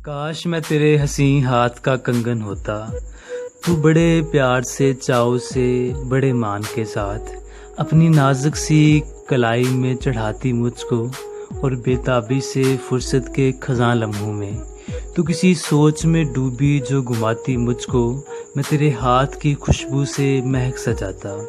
काश मैं तेरे हंसी हाथ का कंगन होता। तू बड़े प्यार से चाव से बड़े मान के साथ अपनी नाजुक सी कलाई में चढ़ाती मुझको और बेताबी से फुर्सत के खज़ां लम्हों में तू किसी सोच में डूबी जो घुमाती मुझको। मैं तेरे हाथ की खुशबू से महक सजाता।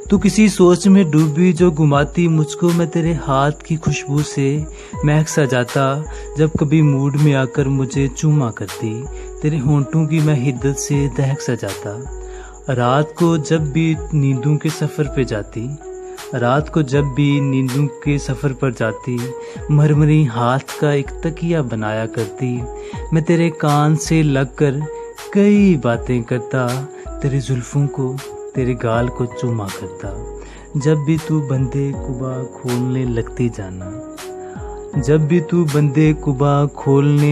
तू किसी सोच में डूबी जो घुमाती मुझको। मैं तेरे हाथ की खुशबू से महक सजाता। जब कभी मूड में आकर मुझे चूमा करती तेरे होंठों की मैं हिद्दत से दहक सजाता। रात को जब भी नींदों के सफ़र पे जाती मरमरी हाथ का एक तकिया बनाया करती। मैं तेरे कान से लगकर कई बातें करता। तेरे जुल्फों को तेरे गाल को चूमा करता। जब भी तू बंदे कुबा खोलने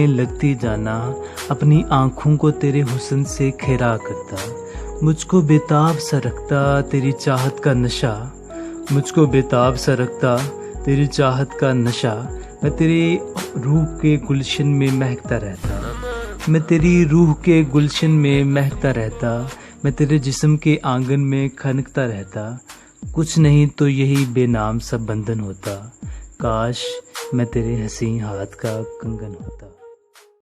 लगती जाना अपनी आँखों को तेरे हुस्न से घेरा करता। मुझको बेताब सा रखता तेरी चाहत का नशा। मैं तेरी रूह के गुलशन में महकता रहता। मैं तेरे जिस्म के आंगन में खनकता रहता। कुछ नहीं तो यही बेनाम सा बंधन होता। काश मैं तेरे हंसी हाथ का कंगन होता।